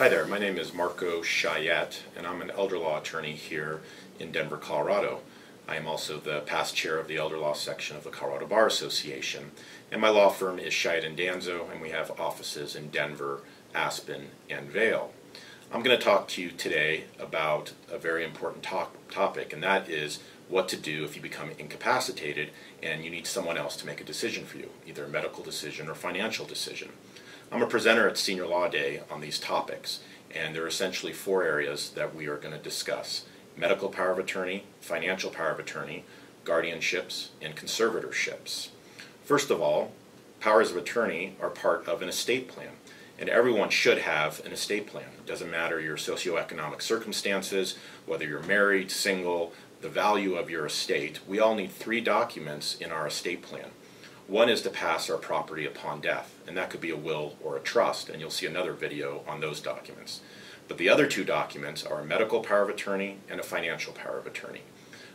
Hi there, my name is Marco Chayet, and I'm an elder law attorney here in Denver, Colorado. I am also the past chair of the elder law section of the Colorado Bar Association, and my law firm is Chayet and Danzo, and we have offices in Denver, Aspen, and Vail. I'm going to talk to you today about a very important topic, and that is what to do if you become incapacitated and you need someone else to make a decision for you, either a medical decision or financial decision. I'm a presenter at Senior Law Day on these topics, and there are essentially four areas that we are going to discuss: medical power of attorney, financial power of attorney, guardianships, and conservatorships. First of all, powers of attorney are part of an estate plan, and everyone should have an estate plan. It doesn't matter your socioeconomic circumstances, whether you're married, single, the value of your estate. We all need three documents in our estate plan. One is to pass our property upon death, and that could be a will or a trust, and you'll see another video on those documents. But the other two documents are a medical power of attorney and a financial power of attorney.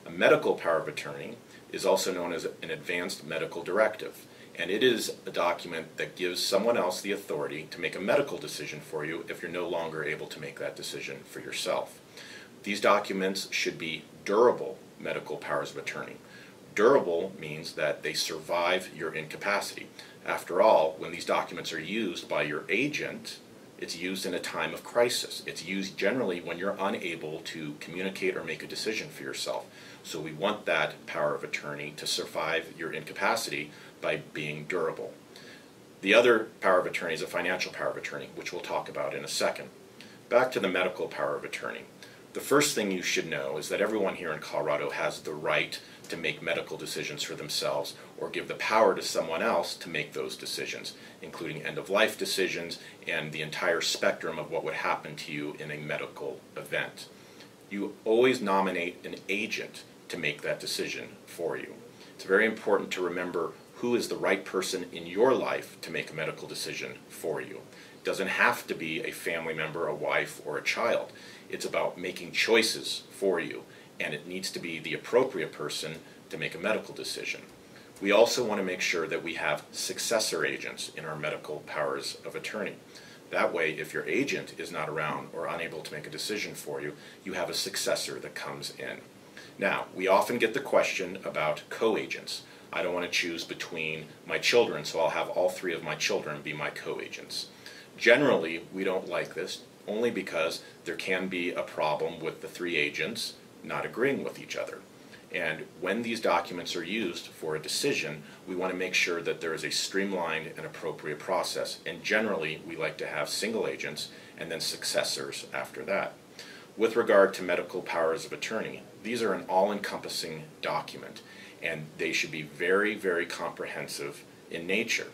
A medical power of attorney is also known as an advanced medical directive, and it is a document that gives someone else the authority to make a medical decision for you if you're no longer able to make that decision for yourself. These documents should be durable medical powers of attorney. Durable means that they survive your incapacity. After all, when these documents are used by your agent, it's used in a time of crisis. It's used generally when you're unable to communicate or make a decision for yourself. So we want that power of attorney to survive your incapacity by being durable. The other power of attorney is a financial power of attorney, which we'll talk about in a second. Back to the medical power of attorney. The first thing you should know is that everyone here in Colorado has the right to make medical decisions for themselves or give the power to someone else to make those decisions, including end-of-life decisions and the entire spectrum of what would happen to you in a medical event. You always nominate an agent to make that decision for you. It's very important to remember who is the right person in your life to make a medical decision for you. It doesn't have to be a family member, a wife, or a child. It's about making choices for you, and it needs to be the appropriate person to make a medical decision. We also want to make sure that we have successor agents in our medical powers of attorney. That way, if your agent is not around or unable to make a decision for you, you have a successor that comes in. Now, we often get the question about co-agents. I don't want to choose between my children, so I'll have all three of my children be my co-agents. Generally, we don't like this, only because there can be a problem with the three agents not agreeing with each other. And when these documents are used for a decision, we want to make sure that there is a streamlined and appropriate process. And generally, we like to have single agents and then successors after that. With regard to medical powers of attorney, these are an all-encompassing document, and they should be very, very comprehensive in nature.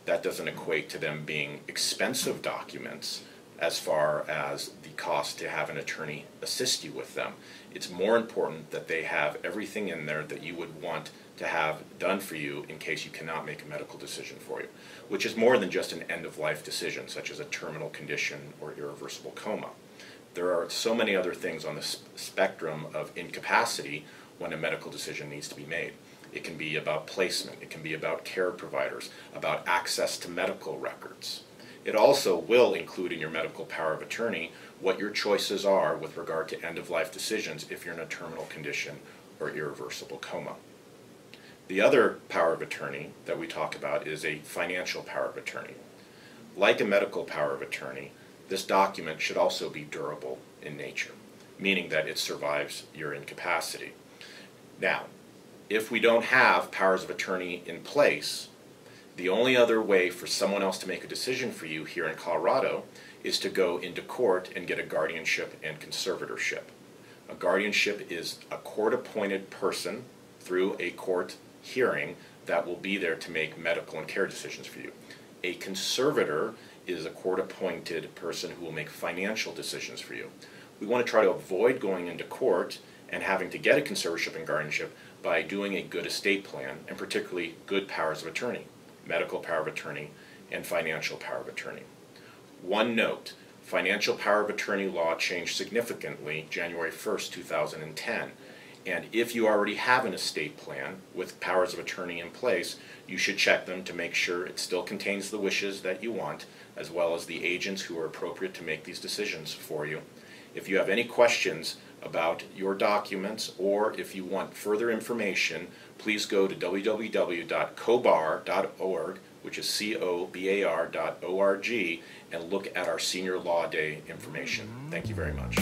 That doesn't equate to them being expensive documents as far as the cost to have an attorney assist you with them. It's more important that they have everything in there that you would want to have done for you in case you cannot make a medical decision for you, which is more than just an end-of-life decision, such as a terminal condition or irreversible coma. There are so many other things on the spectrum of incapacity when a medical decision needs to be made. It can be about placement, it can be about care providers, about access to medical records. It also will include in your medical power of attorney what your choices are with regard to end-of-life decisions if you're in a terminal condition or irreversible coma. The other power of attorney that we talk about is a financial power of attorney. Like a medical power of attorney, this document should also be durable in nature, meaning that it survives your incapacity. Now, if we don't have powers of attorney in place, the only other way for someone else to make a decision for you here in Colorado is to go into court and get a guardianship and conservatorship. A guardianship is a court-appointed person through a court hearing that will be there to make medical and care decisions for you. A conservator is a court-appointed person who will make financial decisions for you. We want to try to avoid going into court and having to get a conservatorship and guardianship by doing a good estate plan, and particularly good powers of attorney, medical power of attorney, and financial power of attorney. One note, financial power of attorney law changed significantly January 1st, 2010, And if you already have an estate plan with powers of attorney in place, you should check them to make sure it still contains the wishes that you want, as well as the agents who are appropriate to make these decisions for you. If you have any questions about your documents, or if you want further information, please go to www.cobar.org, which is cobar.org, and look at our Senior Law Day information. Thank you very much.